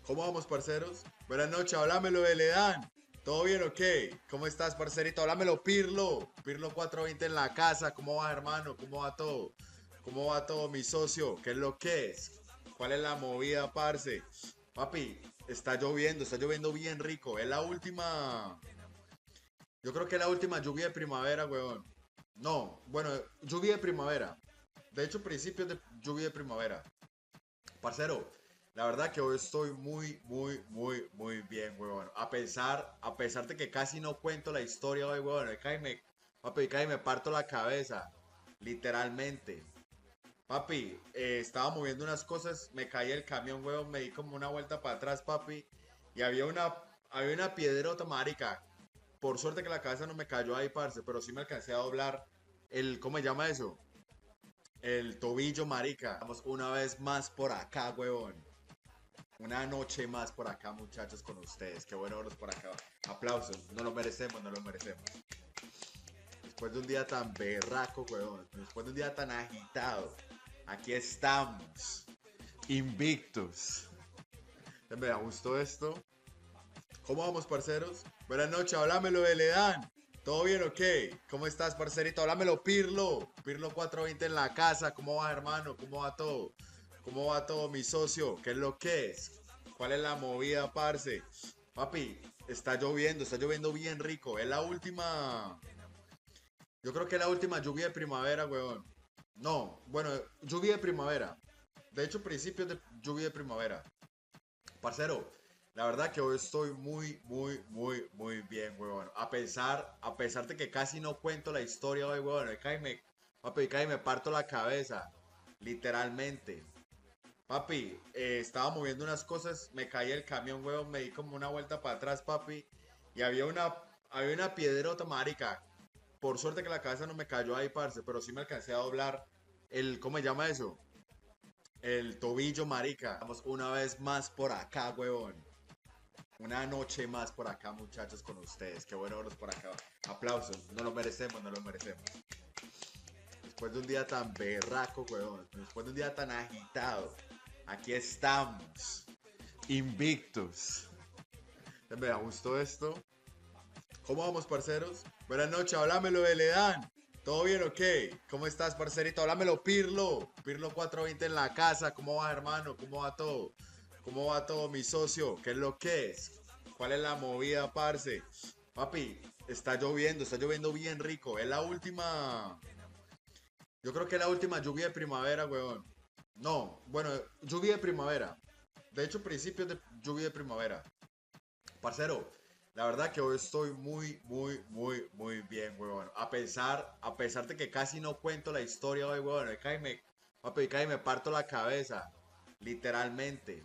[SPEAKER 2] ¿Cómo vamos, parceros? Buenas noches, háblamelo de Ledán. ¿Todo bien o qué? ¿Cómo estás, parcerito? Háblamelo, Pirlo. Pirlo 420 en la casa. ¿Cómo va, hermano? ¿Cómo va todo? ¿Cómo va todo, mi socio? ¿Qué es lo que es? ¿Cuál es la movida, parce? Papi, está lloviendo bien rico. Es la última... Yo creo que es la última lluvia de primavera, weón. No, bueno, lluvia de primavera. De hecho, principios de lluvia de primavera. Parcero, la verdad que hoy estoy muy bien, weón. A pesar de que casi no cuento la historia hoy, weón. Papi, me parto la cabeza. Literalmente. Papi, estaba moviendo unas cosas, me caí el camión, weón, me di como una vuelta para atrás, papi. Y había una piedrota, marica. Por suerte que la cabeza no me cayó ahí, parce, pero sí me alcancé a doblar ¿cómo se llama eso? El tobillo, marica. Vamos una vez más por acá, huevón. Una noche más por acá, muchachos, con ustedes. Qué bueno verlos por acá. Aplausos. No lo merecemos, no lo merecemos. Después de un día tan berraco, huevón. Después de un día tan agitado. Aquí estamos. Invictos. Me gustó esto. ¿Cómo vamos, parceros? Buenas noches, háblamelo de Ledán. ¿Todo bien o qué? ¿Cómo estás, parcerito? Háblamelo, Pirlo. Pirlo 420 en la casa. ¿Cómo va, hermano? ¿Cómo va todo? ¿Cómo va todo, mi socio? ¿Qué es lo que es? ¿Cuál es la movida, parce? Papi, está lloviendo bien rico. Es la última... Yo creo que es la última lluvia de primavera, weón. No, bueno, lluvia de primavera. De hecho, principios de lluvia de primavera. Parcero, la verdad que hoy estoy muy bien, weón. A pesar de que casi no cuento la historia hoy, weón. Papi, me parto la cabeza. Literalmente. Papi, estaba moviendo unas cosas, me caí el camión, weón. Me di como una vuelta para atrás, papi. Y había una piedrota, marica. Por suerte que la cabeza no me cayó ahí, parce, pero sí me alcancé a doblar ¿cómo se llama eso? El tobillo, marica. Vamos una vez más por acá, huevón. Una noche más por acá, muchachos, con ustedes. Qué bueno verlos por acá. Aplausos. No lo merecemos, no lo merecemos. Después de un día tan berraco, huevón. Después de un día tan agitado. Aquí estamos. Invictus. Me gustó esto. ¿Cómo vamos, parceros? Buenas noches, háblamelo de Ledán. ¿Todo bien o qué? ¿Cómo estás, parcerito? Háblamelo, Pirlo. Pirlo 420 en la casa. ¿Cómo va, hermano? ¿Cómo va todo? ¿Cómo va todo, mi socio? ¿Qué es lo que es? ¿Cuál es la movida, parce? Papi, está lloviendo bien rico. Es la última. Yo creo que es la última lluvia de primavera, weón. No, bueno, lluvia de primavera. De hecho, principios de lluvia de primavera. Parcero, la verdad que hoy estoy muy bien, huevón. A pesar de que casi no cuento la historia hoy, huevón. Papi, cae me parto la cabeza. Literalmente.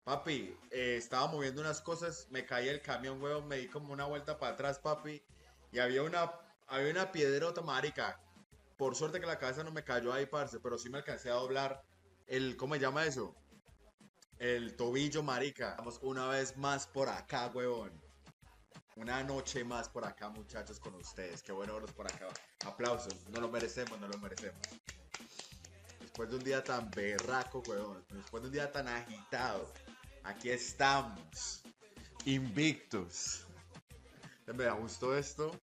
[SPEAKER 2] Papi, estaba moviendo unas cosas, me caí el camión, huevón, me di como una vuelta para atrás, papi. Y había una piedrota, marica. Por suerte que la cabeza no me cayó ahí, parce, pero sí me alcancé a doblar ¿cómo se llama eso? El tobillo, marica. Vamos una vez más por acá, huevón. Una noche más por acá, muchachos, con ustedes. Qué bueno verlos por acá. Aplausos. No lo merecemos, no lo merecemos. Después de un día tan berraco, huevón. Después de un día tan agitado. Aquí estamos. Invictus. Me gustó esto.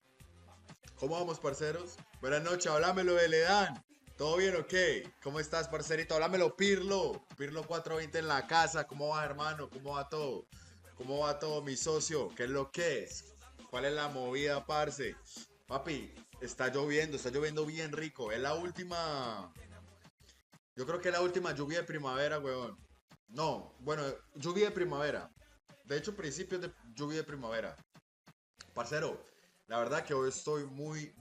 [SPEAKER 2] ¿Cómo vamos, parceros? Buenas noches, háblamelo de Ledán. ¿Todo bien o qué? ¿Cómo estás, parcerito? Háblamelo, Pirlo. Pirlo 420 en la casa. ¿Cómo va, hermano? ¿Cómo va todo? ¿Cómo va todo, mi socio? ¿Qué es lo que es? ¿Cuál es la movida, parce? Papi, está lloviendo bien rico. Es la última. Yo creo que es la última lluvia de primavera, weón. No, bueno, lluvia de primavera. De hecho, principios de lluvia de primavera. Parcero, la verdad que hoy estoy muy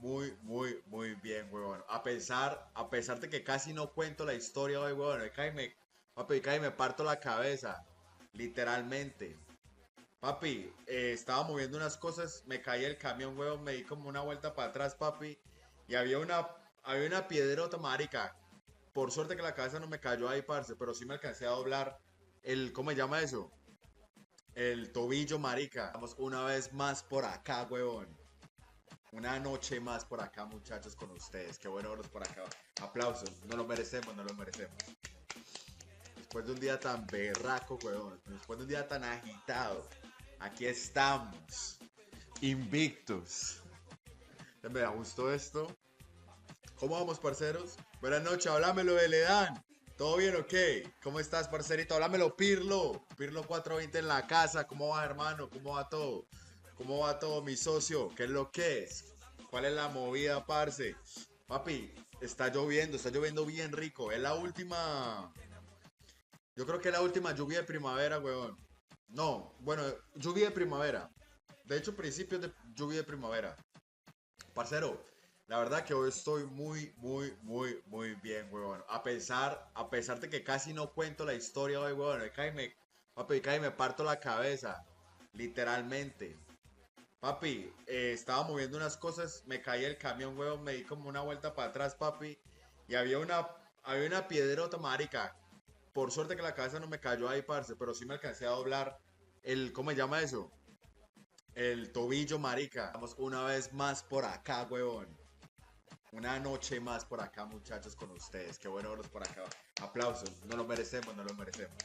[SPEAKER 2] bien, weón. A pesar de que casi no cuento la historia hoy, weón. Papi, cae me parto la cabeza. Literalmente. Papi, estaba moviendo unas cosas, me caí el camión, weón, me di como una vuelta para atrás, papi. Y había una piedrota, marica. Por suerte que la cabeza no me cayó ahí, parce, pero sí me alcancé a doblar ¿cómo se llama eso? El tobillo, marica. Vamos una vez más por acá, huevón. Una noche más por acá, muchachos, con ustedes. Qué bueno verlos por acá. Aplausos. No lo merecemos, no lo merecemos. Después de un día tan berraco, huevón. Después de un día tan agitado. Aquí estamos. Invictus. Me gustó esto. ¿Cómo vamos, parceros? Buenas noches, háblamelo de Ledán. ¿Todo bien o qué? ¿Cómo estás, parcerito? Háblamelo, Pirlo. Pirlo 420 en la casa. ¿Cómo va, hermano? ¿Cómo va todo? ¿Cómo va todo, mi socio? ¿Qué es lo que es? ¿Cuál es la movida, parce? Papi, está lloviendo bien rico. Es la última. Yo creo que es la última lluvia de primavera, weón. No, bueno, lluvia de primavera. De hecho, principios de lluvia de primavera. Parcero, la verdad que hoy estoy muy bien, huevón. A pesar de que casi no cuento la historia hoy, huevón. Papi, cae me parto la cabeza. Literalmente. Papi, estaba moviendo unas cosas, me caí el camión, huevón, me di como una vuelta para atrás, papi. Y había una piedrota, marica. Por suerte que la cabeza no me cayó ahí, parce, pero sí me alcancé a doblar ¿cómo se llama eso? El tobillo, marica. Vamos una vez más por acá, huevón. Una noche más por acá, muchachos, con ustedes. Qué bueno verlos por acá. Aplausos. No lo merecemos, no lo merecemos.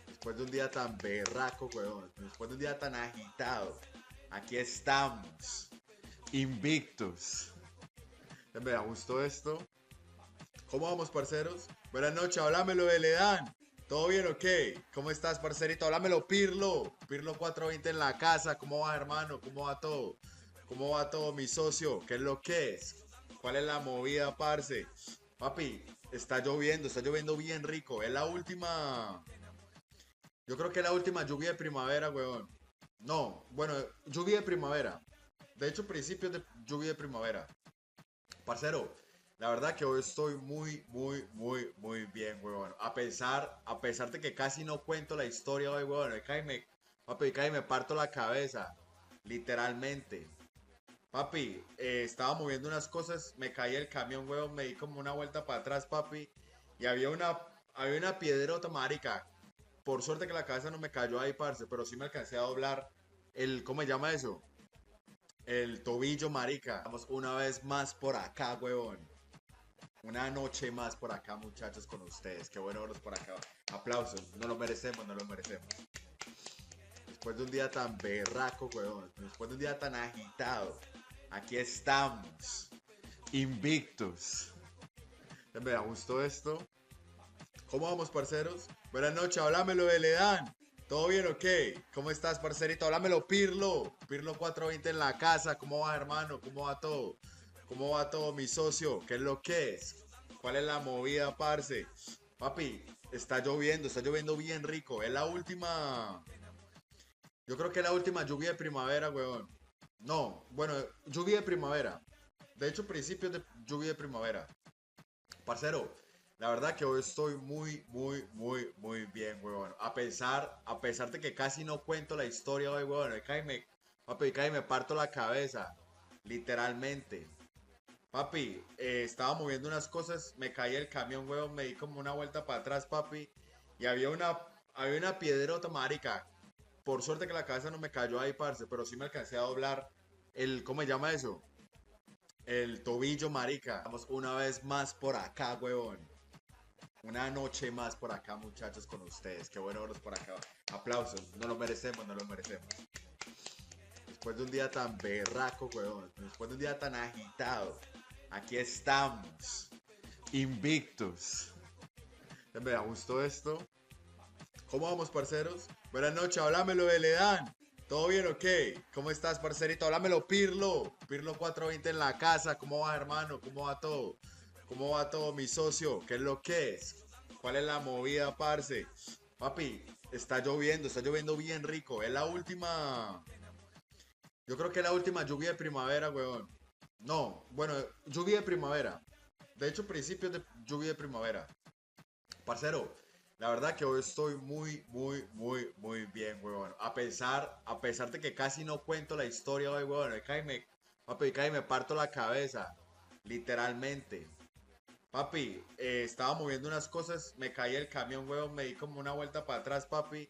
[SPEAKER 2] Después de un día tan berraco, huevón. Después de un día tan agitado. Aquí estamos. Invictus. Me gustó esto. ¿Cómo vamos, parceros? Buenas noches, háblamelo de Ledán. ¿Todo bien o qué? ¿Cómo estás, parcerito? Háblamelo, Pirlo. Pirlo 420 en la casa. ¿Cómo va, hermano? ¿Cómo va todo? ¿Cómo va todo, mi socio? ¿Qué es lo que es? ¿Cuál es la movida, parce? Papi, está lloviendo bien rico. Es la última. Yo creo que es la última lluvia de primavera, weón. No, bueno, lluvia de primavera. De hecho, principios de lluvia de primavera. Parcero, la verdad que hoy estoy muy bien, weón. A pesar de que casi no cuento la historia hoy, weón. Papi, cae me parto la cabeza. Literalmente. Papi, estaba moviendo unas cosas, me caí el camión, huevón, me di como una vuelta para atrás, papi, y había una piedrota, marica. Por suerte que la cabeza no me cayó ahí, parce, pero sí me alcancé a doblar ¿cómo se llama eso? El tobillo, marica. Vamos una vez más por acá, huevón. Una noche más por acá, muchachos, con ustedes. Qué bueno verlos por acá. Aplausos, no lo merecemos, no lo merecemos. Después de un día tan berraco, huevón. Después de un día tan agitado. Aquí estamos. Invictos. Me gustó esto. ¿Cómo vamos, parceros? Buenas noches, háblamelo de Ledan. ¿Todo bien o qué? ¿Cómo estás, parcerito? Háblamelo, Pirlo. Pirlo 420 en la casa. ¿Cómo va, hermano? ¿Cómo va todo? ¿Cómo va todo, mi socio? ¿Qué es lo que es? ¿Cuál es la movida, parce? Papi, está lloviendo bien rico. Es la última. Yo creo que es la última lluvia de primavera, weón. No, bueno, lluvia de primavera. De hecho, principios de lluvia de primavera. Parcero, la verdad que hoy estoy muy, muy, muy, muy bien, weón. A pesar de que casi no cuento la historia hoy, weón. Papi, cae me parto la cabeza. Literalmente. Papi, estaba moviendo unas cosas, me caí el camión, weón, me di como una vuelta para atrás, papi. Y había una piedrota, marica. Por suerte que la cabeza no me cayó ahí, parce, pero sí me alcancé a doblar ¿cómo se llama eso? El tobillo, marica. Vamos una vez más por acá, huevón. Una noche más por acá, muchachos, con ustedes. Qué bueno verlos por acá. Aplausos. No lo merecemos, no lo merecemos. Después de un día tan berraco, huevón. Después de un día tan agitado. Aquí estamos. Invictos. Me gustó esto. ¿Cómo vamos, parceros? Buenas noches, háblamelo de Ledan. ¿Todo bien o qué? ¿Cómo estás, parcerito? Háblamelo, Pirlo. Pirlo 420 en la casa. ¿Cómo va, hermano? ¿Cómo va todo? ¿Cómo va todo, mi socio? ¿Qué es lo que es? ¿Cuál es la movida, parce? Papi, está lloviendo bien rico. Es la última. Yo creo que es la última lluvia de primavera, weón. No, bueno, lluvia de primavera. De hecho, principios de lluvia de primavera. Parcero, la verdad que hoy estoy muy, muy, muy, muy bien, weón. A pesar de que casi no cuento la historia hoy, weón. Papi, me parto la cabeza. Literalmente. Papi, estaba moviendo unas cosas, me caí el camión, weón, me di como una vuelta para atrás, papi.